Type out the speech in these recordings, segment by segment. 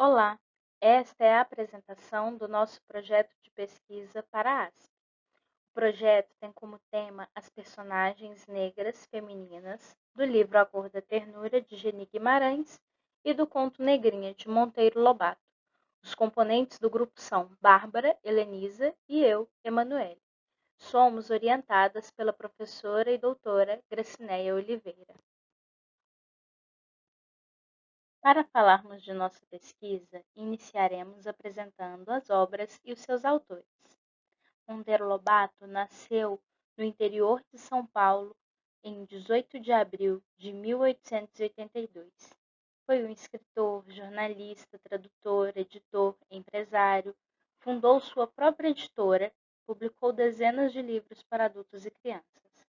Olá, esta é a apresentação do nosso projeto de pesquisa para a ASP. O projeto tem como tema as personagens negras femininas do livro A Cor da Ternura, de Geni Guimarães, e do conto Negrinha, de Monteiro Lobato. Os componentes do grupo são Bárbara, Helenisa e eu, Emanuele. Somos orientadas pela professora e doutora Gracineia Oliveira. Para falarmos de nossa pesquisa, iniciaremos apresentando as obras e os seus autores. Monteiro Lobato nasceu no interior de São Paulo em 18 de abril de 1882. Foi um escritor, jornalista, tradutor, editor, empresário, fundou sua própria editora, publicou dezenas de livros para adultos e crianças.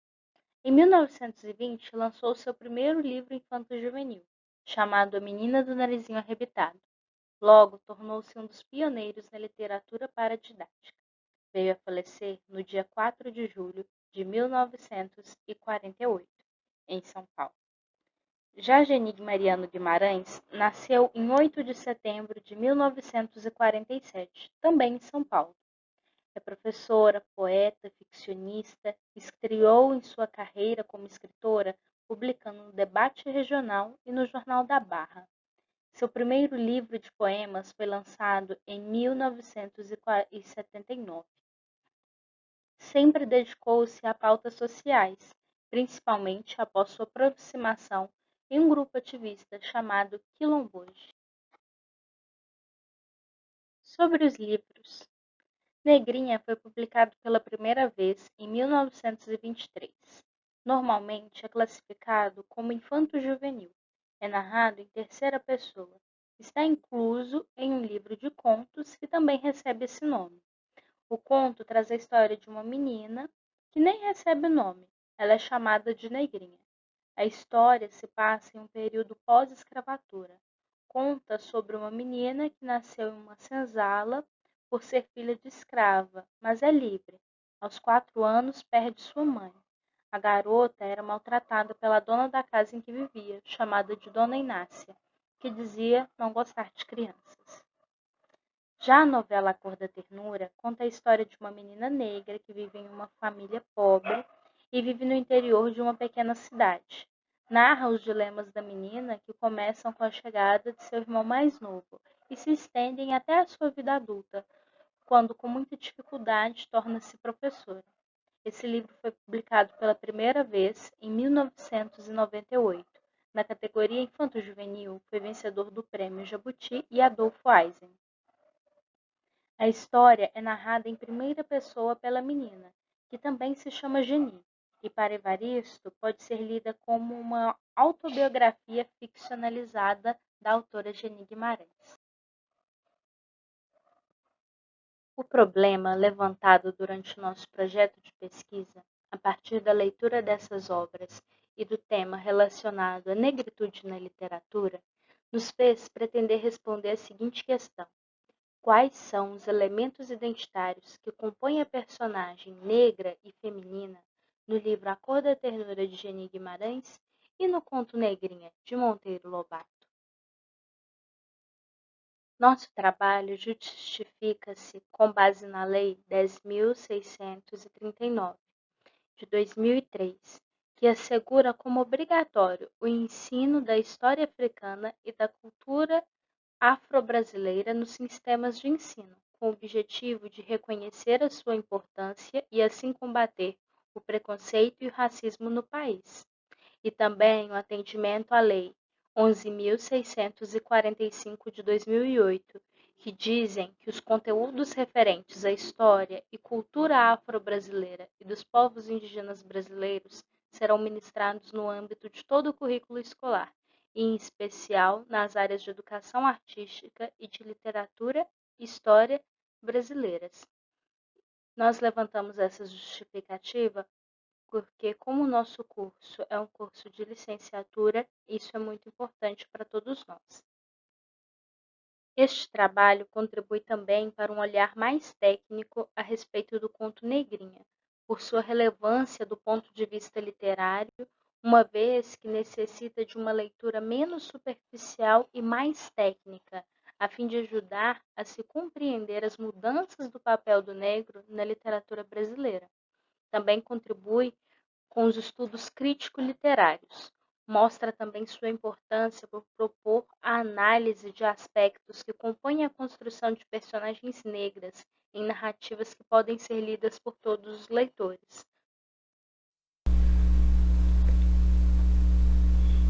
Em 1920, lançou seu primeiro livro infanto-juvenil, chamado A Menina do Narizinho Arrebitado. Logo, tornou-se um dos pioneiros na literatura paradidática. Veio a falecer no dia 4 de julho de 1948, em São Paulo. Já Geni Mariano Guimarães nasceu em 8 de setembro de 1947, também em São Paulo. É professora, poeta, ficcionista, estreou em sua carreira como escritora publicando no Debate Regional e no Jornal da Barra. Seu primeiro livro de poemas foi lançado em 1979. Sempre dedicou-se a pautas sociais, principalmente após sua aproximação em um grupo ativista chamado Quilomboje. Sobre os livros. Negrinha foi publicado pela primeira vez em 1923. Normalmente é classificado como infanto-juvenil. É narrado em terceira pessoa. Está incluso em um livro de contos que também recebe esse nome. O conto traz a história de uma menina que nem recebe nome. Ela é chamada de Negrinha. A história se passa em um período pós-escravatura. Conta sobre uma menina que nasceu em uma senzala por ser filha de escrava, mas é livre. Aos 4 anos, perde sua mãe. A garota era maltratada pela dona da casa em que vivia, chamada de Dona Inácia, que dizia não gostar de crianças. Já a novela A Cor da Ternura conta a história de uma menina negra que vive em uma família pobre e vive no interior de uma pequena cidade. Narra os dilemas da menina que começam com a chegada de seu irmão mais novo e se estendem até a sua vida adulta, quando com muita dificuldade torna-se professora. Esse livro foi publicado pela primeira vez em 1998. Na categoria Infanto-Juvenil, foi vencedor do Prêmio Jabuti e Adolfo Eisen. A história é narrada em primeira pessoa pela menina, que também se chama Geni, e para Evaristo pode ser lida como uma autobiografia ficcionalizada da autora Geni Guimarães. O problema levantado durante o nosso projeto de pesquisa, a partir da leitura dessas obras e do tema relacionado à negritude na literatura, nos fez pretender responder a seguinte questão: quais são os elementos identitários que compõem a personagem negra e feminina no livro A Cor da Ternura, de Geni Guimarães, e no conto Negrinha, de Monteiro Lobato? Nosso trabalho justifica-se com base na Lei 10.639, de 2003, que assegura como obrigatório o ensino da história africana e da cultura afro-brasileira nos sistemas de ensino, com o objetivo de reconhecer a sua importância e assim combater o preconceito e o racismo no país, e também o atendimento à Lei 11.645 de 2008, que dizem que os conteúdos referentes à história e cultura afro-brasileira e dos povos indígenas brasileiros serão ministrados no âmbito de todo o currículo escolar, e em especial nas áreas de educação artística e de literatura e história brasileiras. Nós levantamos essa justificativa porque, como o nosso curso é um curso de licenciatura, isso é muito importante para todos nós. Este trabalho contribui também para um olhar mais técnico a respeito do conto Negrinha, por sua relevância do ponto de vista literário, uma vez que necessita de uma leitura menos superficial e mais técnica, a fim de ajudar a se compreender as mudanças do papel do negro na literatura brasileira. Também contribui com os estudos crítico-literários. Mostra também sua importância por propor a análise de aspectos que compõem a construção de personagens negras em narrativas que podem ser lidas por todos os leitores.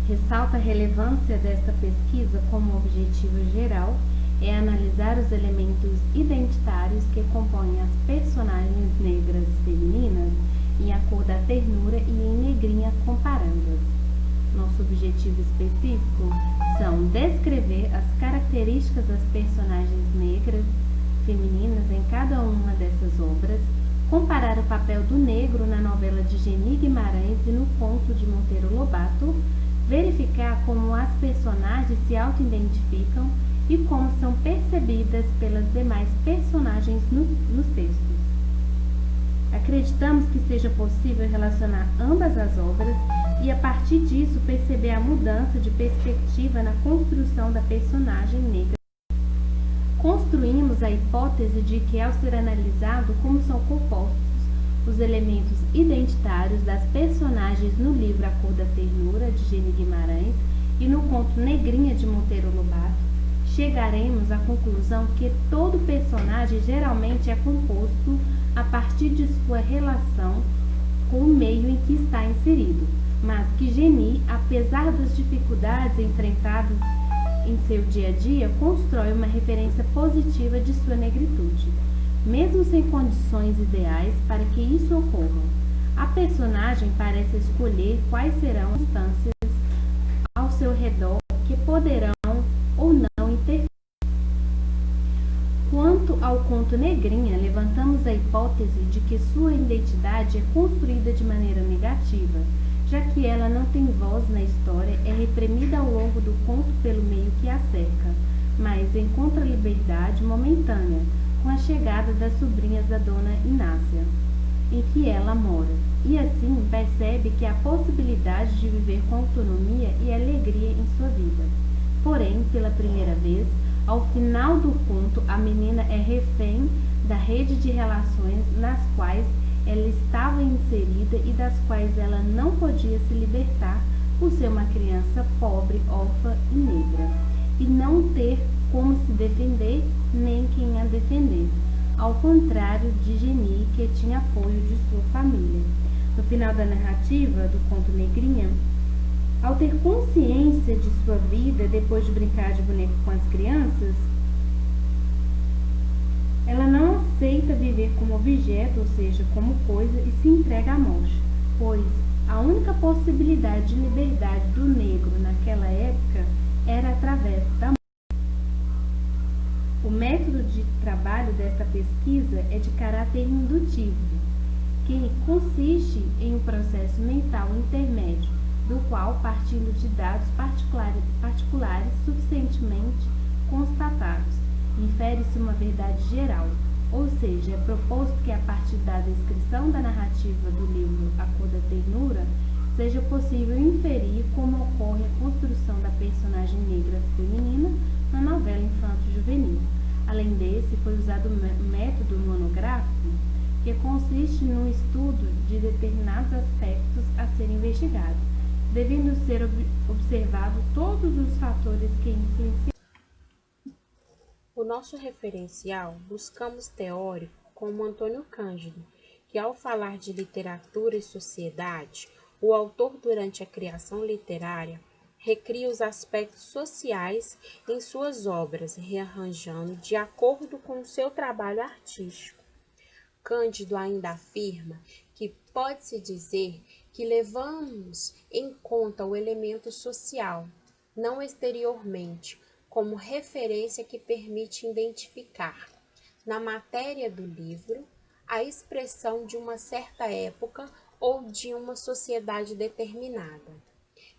Ressalta a relevância desta pesquisa como objetivo geral é analisar os elementos identitários que compõem as personagens negras femininas em A Cor da Ternura e em Negrinha, comparando-as. Nosso objetivo específico são descrever as características das personagens negras femininas em cada uma dessas obras, comparar o papel do negro na novela de Geni Guimarães e no conto de Monteiro Lobato, verificar como as personagens se auto-identificam e como são percebidas pelas demais personagens nos textos. Acreditamos que seja possível relacionar ambas as obras e, a partir disso, perceber a mudança de perspectiva na construção da personagem negra. Construímos a hipótese de que, ao ser analisado como são compostos os elementos identitários das personagens no livro A Cor da Ternura, de Geni Guimarães, e no conto Negrinha, de Monteiro Lobato, chegaremos à conclusão que todo personagem geralmente é composto a partir de sua relação com o meio em que está inserido, mas que Geni, apesar das dificuldades enfrentadas em seu dia a dia, constrói uma referência positiva de sua negritude, mesmo sem condições ideais para que isso ocorra. A personagem parece escolher quais serão as instâncias ao seu redor que poderão ou não interferir. Quanto ao conto Negrinha, levantamos a hipótese de que sua identidade é construída de maneira negativa, já que ela não tem voz na história, é reprimida ao longo do conto pelo meio que a cerca, mas encontra liberdade momentânea com a chegada das sobrinhas da dona Inácia, em que ela mora, e assim percebe que há possibilidade de viver com autonomia e alegria em sua vida. Porém, pela primeira vez, ao final do conto, a menina é refém da rede de relações nas quais ela estava inserida e das quais ela não podia se libertar por ser uma criança pobre, órfã e negra, e não ter como se defender nem quem a defendesse, ao contrário de Geni, que tinha apoio de sua família. No final da narrativa do conto Negrinha, ao ter consciência de sua vida depois de brincar de boneco com as crianças, ela não aceita viver como objeto, ou seja, como coisa, e se entrega à morte, pois a única possibilidade de liberdade do negro naquela época era através da morte. O método de trabalho desta pesquisa é de caráter indutivo, que consiste em um processo mental intermédio, do qual, partindo de dados particulares suficientemente constatados, infere-se uma verdade geral, ou seja, é proposto que, a partir da descrição da narrativa do livro A Cor da Ternura, seja possível inferir como ocorre a construção da personagem negra feminina na novela infanto-juvenil. Além desse, foi usado o método monográfico, que consiste no estudo de determinados aspectos a serem investigados, devendo ser observados todos os fatores que influenciam. O nosso referencial buscamos teórico como Antônio Cândido, que, ao falar de literatura e sociedade, o autor, durante a criação literária, recria os aspectos sociais em suas obras, rearranjando de acordo com o seu trabalho artístico. Cândido ainda afirma que pode-se dizer que levamos em conta o elemento social, não exteriormente, como referência que permite identificar, na matéria do livro, a expressão de uma certa época ou de uma sociedade determinada,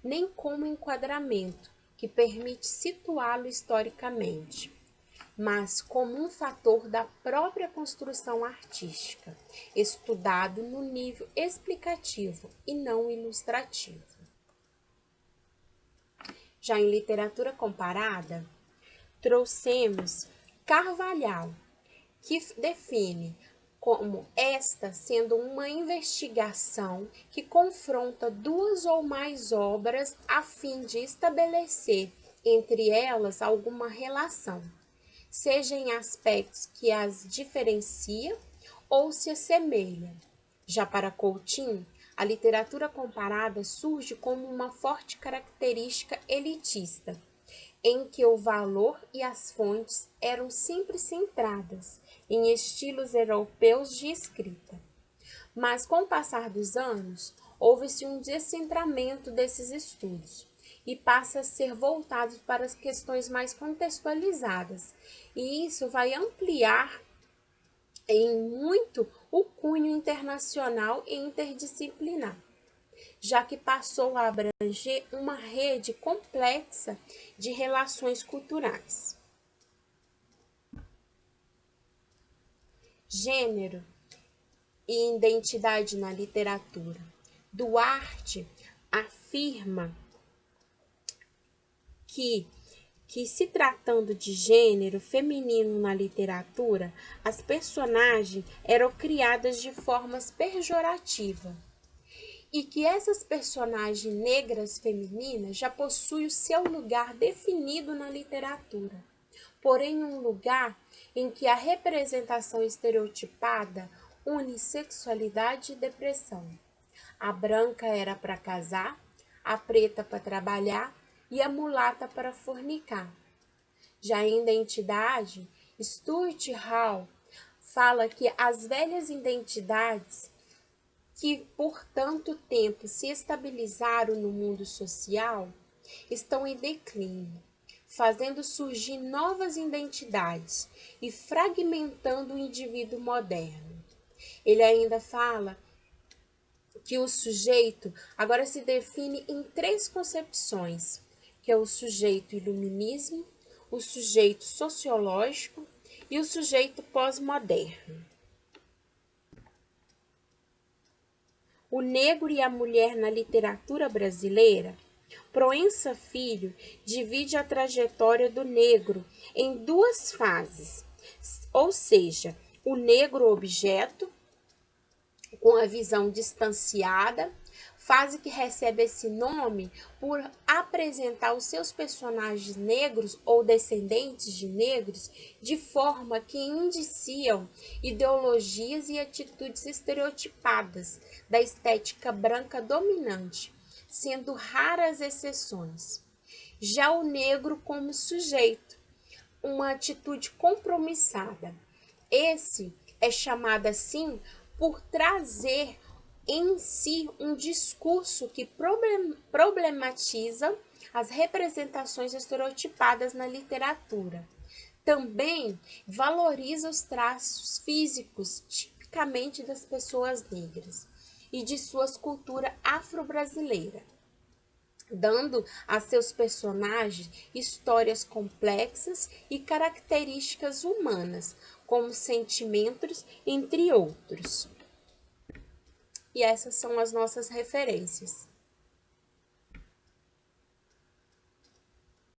nem como enquadramento, que permite situá-lo historicamente, mas como um fator da própria construção artística, estudado no nível explicativo e não ilustrativo. Já em literatura comparada, trouxemos Carvalhal, que define como esta sendo uma investigação que confronta duas ou mais obras a fim de estabelecer entre elas alguma relação, seja em aspectos que as diferencia ou se assemelha. Já para Coutinho, a literatura comparada surge como uma forte característica elitista, em que o valor e as fontes eram sempre centradas em estilos europeus de escrita. Mas, com o passar dos anos, houve-se um descentramento desses estudos e passa a ser voltado para as questões mais contextualizadas, e isso vai ampliar em muito o cunho internacional e interdisciplinar, já que passou a abranger uma rede complexa de relações culturais. Gênero e identidade na literatura. Duarte afirma que se tratando de gênero feminino na literatura, as personagens eram criadas de formas pejorativas e que essas personagens negras femininas já possuem o seu lugar definido na literatura, porém um lugar em que a representação estereotipada une sexualidade e depressão. A branca era para casar, a preta para trabalhar e a mulata para fornicar. Já em Identidade, Stuart Hall fala que as velhas identidades que por tanto tempo se estabilizaram no mundo social estão em declínio, fazendo surgir novas identidades e fragmentando o indivíduo moderno. Ele ainda fala que o sujeito agora se define em três concepções, que é o sujeito iluminismo, o sujeito sociológico e o sujeito pós-moderno. O negro e a mulher na literatura brasileira. Proença Filho divide a trajetória do negro em duas fases, ou seja, o negro objeto, com a visão distanciada, fase que recebe esse nome por apresentar os seus personagens negros ou descendentes de negros de forma que indiciam ideologias e atitudes estereotipadas da estética branca dominante, sendo raras exceções. Já o negro como sujeito, uma atitude compromissada. Esse é chamado assim por trazer em si um discurso que problematiza as representações estereotipadas na literatura. Também valoriza os traços físicos tipicamente das pessoas negras e de suas culturas afro-brasileiras, dando a seus personagens histórias complexas e características humanas, como sentimentos, entre outros. E essas são as nossas referências.